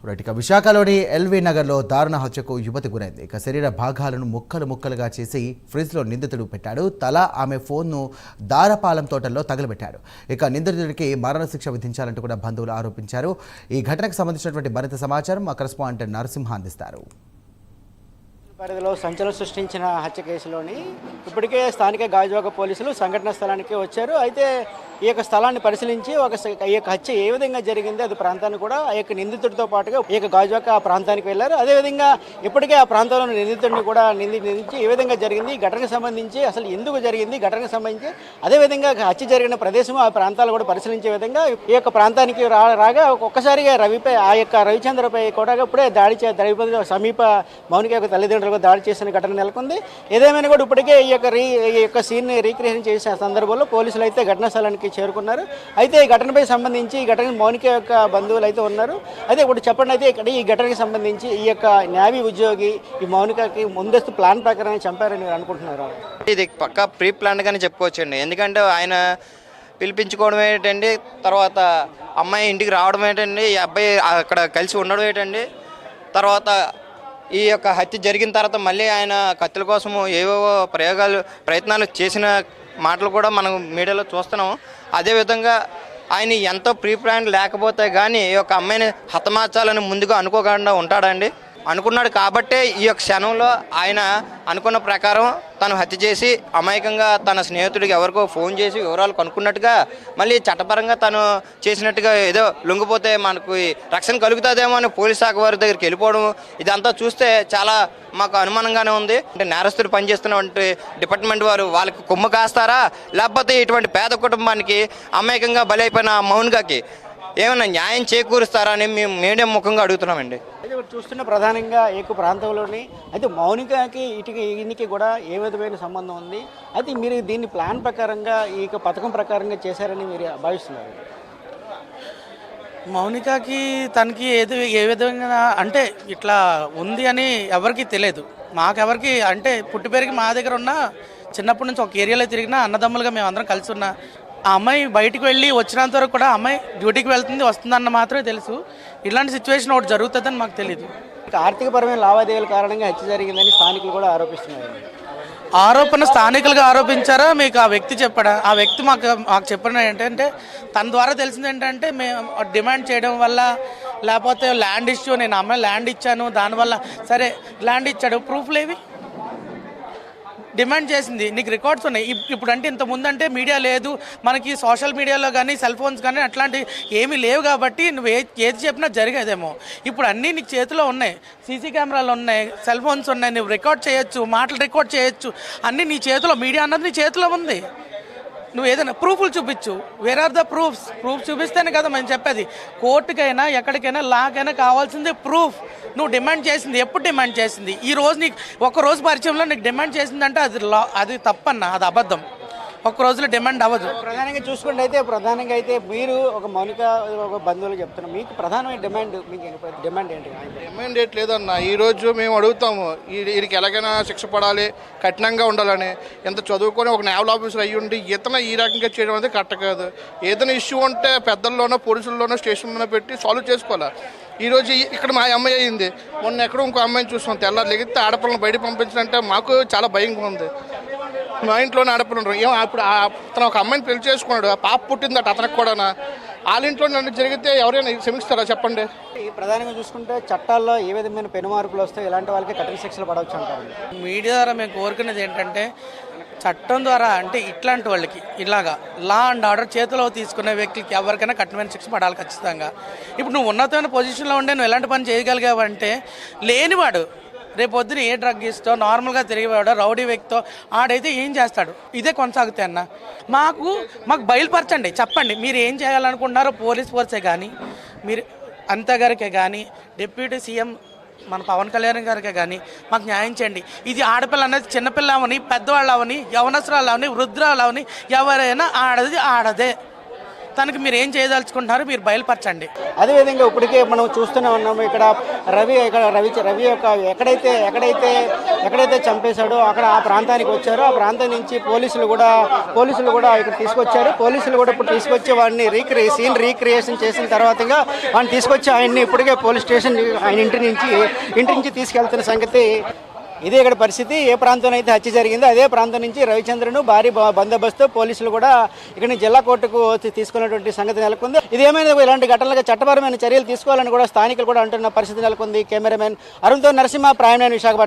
ఇక విశాఖలోని ఎల్వి నగర్లో దారుణ హత్యకు యువతి గురైంది. ఇక శరీర భాగాలను ముక్కలు ముక్కలుగా చేసి ఫ్రిడ్జ్లో నిందితుడు పెట్టాడు. తల ఆమె ఫోన్ను దారపాలెం తోటల్లో తగలబెట్టాడు. ఇక నిందితుడికి మరణశిక్ష విధించాలంటూ కూడా బంధువులు ఆరోపించారు. ఈ ఘటనకు సంబంధించినటువంటి మరింత సమాచారం మా కరెస్పాండెంట్ నరసింహ అందిస్తారు. పరిధిలో సంచలనం సృష్టించిన హత్య కేసులోని ఇప్పటికే స్థానిక గాజువాక పోలీసులు సంఘటన స్థలానికి వచ్చారు. అయితే ఈ యొక్క స్థలాన్ని పరిశీలించి ఈ యొక్క హత్య ఏ విధంగా జరిగింది అది ప్రాంతాన్ని కూడా ఆ యొక్క నిందితుడితో పాటుగా ఈ యొక్క గాజువాక ఆ ప్రాంతానికి వెళ్లారు. అదేవిధంగా ఇప్పటికే ఆ ప్రాంతంలో నిందితుడిని కూడా నిందించి ఏ విధంగా జరిగింది, ఈ ఘటనకు సంబంధించి అసలు ఎందుకు జరిగింది, ఘటనకు సంబంధించి అదేవిధంగా హత్య జరిగిన ప్రదేశం ఆ ప్రాంతాలు కూడా పరిశీలించే విధంగా ఈ యొక్క ప్రాంతానికి రాగా ఒక్కసారిగా రవిపై ఆ యొక్క రవిచంద్రపై కూడా ఇప్పుడే రవిపతి సమీప మౌనిక యొక్క తల్లిదండ్రులు దాడి చేసిన ఘటన నెలకొంది. ఏదేమైనా కూడా ఇప్పటికే ఈ యొక్క సీన్ రీక్రియేషన్ చేసిన సందర్భంలో పోలీసులు అయితే ఘటనా స్థలానికి చేరుకున్నారు. అయితే ఈ ఘటనపై సంబంధించి ఈ ఘటన మౌనిక యొక్క బంధువులు అయితే ఉన్నారు. అయితే ఇప్పుడు చెప్పండి, అయితే ఇక్కడ ఈ ఘటనకి సంబంధించి ఈ యొక్క నేవీ ఉద్యోగి ఈ మౌనికకి ముందస్తు ప్లాన్ ప్రకారం చంపారని అనుకుంటున్నారు. ఇది పక్కా ప్రీ ప్లాన్ గానే చెప్పుకోవచ్చండి. ఎందుకంటే ఆయన పిలిపించుకోవడం ఏంటండి, తర్వాత అమ్మాయి ఇంటికి రావడం ఏంటండి, ఈ అబ్బాయి అక్కడ కలిసి ఉండడం ఏంటండి, తర్వాత ఈ యొక్క హత్య జరిగిన తర్వాత మళ్ళీ ఆయన కత్తుల కోసము ఏవేవో ప్రయత్నాలు చేసిన మాటలు కూడా మనం మీడియాలో చూస్తున్నాం. అదేవిధంగా ఆయన ఎంతో ప్రీ ప్లాన్ లేకపోతే కానీ ఈ యొక్క అమ్మాయిని హతమార్చాలని ముందుగా అనుకోకుండా ఉంటాడండి. అనుకున్నాడు కాబట్టే ఈ యొక్క క్షణంలో ఆయన అనుకున్న ప్రకారం తను హత్య చేసి అమాయకంగా తన స్నేహితుడికి ఎవరికో ఫోన్ చేసి వివరాలు కనుక్కున్నట్టుగా మళ్ళీ చట్టపరంగా తను చేసినట్టుగా ఏదో లొంగిపోతే మనకు రక్షణ కలుగుతుందేమో అని పోలీస్ శాఖ వారి దగ్గరికి వెళ్ళిపోవడం, ఇదంతా చూస్తే చాలా మాకు అనుమానంగానే ఉంది. అంటే నేరస్తుడు పనిచేస్తున్నటువంటి డిపార్ట్మెంట్ వారు వాళ్ళకి కొమ్ము కాస్తారా, లేకపోతే ఇటువంటి పేద కుటుంబానికి అమాయకంగా బలైపోయిన మౌనికకి ఏమైనా న్యాయం చేకూరుస్తారా అని మేము మీడియం ముఖంగా అడుగుతున్నామండి. అయితే చూస్తున్న ప్రధానంగా ఈ ప్రాంతంలోని అయితే మౌనికకి ఈయనకి కూడా ఏ విధమైన సంబంధం ఉంది, అయితే మీరు దీన్ని ప్లాన్ ప్రకారంగా ఈ పథకం ప్రకారంగా చేశారని మీరు భావిస్తున్నారు? మౌనికకి తనకి ఏ విధంగా అంటే ఇట్లా ఉంది అని ఎవరికి తెలియదు. మాకెవరికి అంటే పుట్టి పెరిగి మా దగ్గర ఉన్న చిన్నప్పటి నుంచి ఒక ఏరియాలో తిరిగినా అన్నదమ్ములుగా మేము అందరం కలిసి ఉన్నా. ఆ అమ్మాయి బయటికి వెళ్ళి వచ్చినంత వరకు కూడా అమ్మాయి డ్యూటీకి వెళ్తుంది వస్తుందన్న మాత్రమే తెలుసు. ఇలాంటి సిచ్యువేషన్ ఒకటి జరుగుతుందని మాకు తెలియదు. ఆర్థికపరమైన లావాదేవీల కారణంగా హత్య జరిగిందని స్థానికులు కూడా ఆరోపిస్తున్నారు. ఆరోపణ స్థానికులుగా ఆరోపించారా, మీకు ఆ వ్యక్తి చెప్పడా? ఆ వ్యక్తి మాకు చెప్పిన ఏంటంటే తన ద్వారా తెలిసింది ఏంటంటే మేము డిమాండ్ చేయడం వల్ల, లేకపోతే ల్యాండ్ ఇష్యూ, నేను అమ్మాయి ల్యాండ్ ఇచ్చాను దానివల్ల, సరే ల్యాండ్ ఇచ్చాడు, ప్రూఫ్లు ఏవి? డిమాండ్ చేసింది, నీకు రికార్డ్స్ ఉన్నాయి. ఇప్పుడు అంటే ఇంతకుముందు అంటే మీడియా లేదు, మనకి సోషల్ మీడియాలో కానీ సెల్ ఫోన్స్ కానీ అట్లాంటివి ఏమీ లేవు కాబట్టి నువ్వు ఏది చెప్పినా జరిగేదేమో. ఇప్పుడు అన్నీ నీకు చేతిలో ఉన్నాయి, సీసీ కెమెరాలు ఉన్నాయి, సెల్ ఫోన్స్ ఉన్నాయి, నువ్వు రికార్డ్ చేయొచ్చు, మాటలు రికార్డ్ చేయొచ్చు, అన్నీ నీ చేతిలో, మీడియా అన్నది నీ చేతిలో ఉంది. నువ్వు ఏదైనా ప్రూఫ్లు చూపించు. Where are the proofs? Proof చూపిస్తేనే కదా మేము చెప్పేది. కోర్టుకైనా ఎక్కడికైనా లాకైనా కావాల్సింది ప్రూఫ్. నువ్వు డిమాండ్ చేసింది ఎప్పుడు డిమాండ్ చేసింది? ఈ రోజు నీకు ఒక్కరోజు పరిచయంలో నీకు డిమాండ్ చేసిందంటే అది తప్పన్నా, అది అబద్ధం. ఒక్క రోజులో డిమాండ్ అవ్వదు. ప్రధానంగా చూసుకుంటే అయితే మీరు ఒక మౌనిక ఒక బంధువులు చెప్తున్నారు, మీకు ప్రధానమైన డిమాండ్ ఏంటి? డిమాండ్ ఏంటి లేదన్న, ఈరోజు మేము అడుగుతాము వీరికి ఎలాగైనా శిక్ష పడాలి, కఠినంగా ఉండాలని. ఎంత చదువుకొని ఒక నేవల్ ఆఫీసర్ అయ్యి ఉండి ఇతను ఈ రకంగా చేయడం అనేది కరెక్ట్ కాదు. ఏదైనా ఇష్యూ ఉంటే పెద్దల్లోనో పోలీసుల్లోనో స్టేషన్లోనో పెట్టి సాల్వ్ చేసుకోవాలి. ఈరోజు ఇక్కడ మా అమ్మాయి అయ్యింది, మొన్న ఎక్కడో ఇంకో అమ్మాయిని చూస్తాం, తెల్లారు లెగితే ఆడపిల్లని బయటకు పంపించాలంటే మాకు చాలా భయంగా ఉంది. మా ఇంట్లోనే ఆడపిల్లలు ఉంటారు. ఇప్పుడు అతను ఒక అమ్మాయిని పెళ్లి చేసుకున్నాడు, ఆ పాప పుట్టిందట అతనికి కూడా. వాళ్ళ ఇంట్లో నన్ను జరిగితే ఎవరైనా క్షమిస్తారా చెప్పండి? ప్రధానంగా చూసుకుంటే చట్టాల్లో ఏ విధమైన పెనుమార్పులు వస్తాయి, ఇలాంటి వాళ్ళకి కఠిన శిక్షలు పడవచ్చు అంటారు. మీడియా ద్వారా మేము కోరుకునేది ఏంటంటే చట్టం ద్వారా అంటే ఇట్లాంటి వాళ్ళకి ఇలాగా లా అండ్ ఆర్డర్ చేతిలో తీసుకునే వ్యక్తికి ఎవరికైనా కఠినమైన శిక్ష పడాలి ఖచ్చితంగా. ఇప్పుడు నువ్వు ఉన్నతమైన పొజిషన్లో ఉండే నువ్వు ఎలాంటి పని చేయగలిగావంటే, లేనివాడు రేపొద్దున ఏ డ్రగ్ ఇస్తో నార్మల్గా తిరిగేవాడు రౌడీ వ్యక్తితో ఆడైతే ఏం చేస్తాడు? ఇదే కొనసాగుతాయి అన్న. మాకు బయలుపరచండి, చెప్పండి మీరు ఏం చేయాలనుకుంటున్నారో. పోలీస్ ఫోర్సే కానీ, మీరు అనిత గారికే కానీ, డిప్యూటీ సీఎం మన పవన్ కళ్యాణ్ గారికే కానీ మాకు న్యాయం చేయండి. ఇది ఆడపిల్ల అనేది చిన్నపిల్ల అవని, పెద్దవాళ్ళు అవని, యవనస్తురాలు అవని, వృద్ధురాలు అవని, ఎవరైనా ఆడది ఆడదే. తనకి మీరు ఏం చేయదలుచుకుంటున్నారో మీరు బయలుపరచండి. అదేవిధంగా ఇప్పటికే మనం చూస్తూనే ఉన్నాము ఇక్కడ రవి యొక్క ఎక్కడైతే చంపేశాడో అక్కడ ఆ ప్రాంతానికి వచ్చారో ఆ ప్రాంతం నుంచి పోలీసులు కూడా ఇక్కడ తీసుకొచ్చారు. పోలీసులు కూడా ఇప్పుడు తీసుకొచ్చి వాడిని సీన్ రీక్రియేషన్ చేసిన తర్వాత వాడిని తీసుకొచ్చి ఆయన్ని ఇప్పటికే పోలీస్ స్టేషన్ ఆయన ఇంటి నుంచి తీసుకెళ్తున్న సంగతి. ఇదే ఇక్కడ పరిస్థితి. ఏ ప్రాంతంలో అయితే హత్య జరిగిందో అదే ప్రాంతం నుంచి రవిచంద్రను భారీ బందోబస్తు పోలీసులు కూడా ఇక్కడ జిల్లా కోర్టుకు తీసుకున్నటువంటి సంగతి నెలకొంది. ఇదేమైనా ఇలాంటి ఘటనలకు చట్టపరమైన చర్యలు తీసుకోవాలని కూడా స్థానికులు కూడా అంటున్న పరిస్థితి నెలకొంది. కెమెరామెన్ అరుణ్తో నరసింహ, ప్రైమ్ 9 విశాఖపట్నం.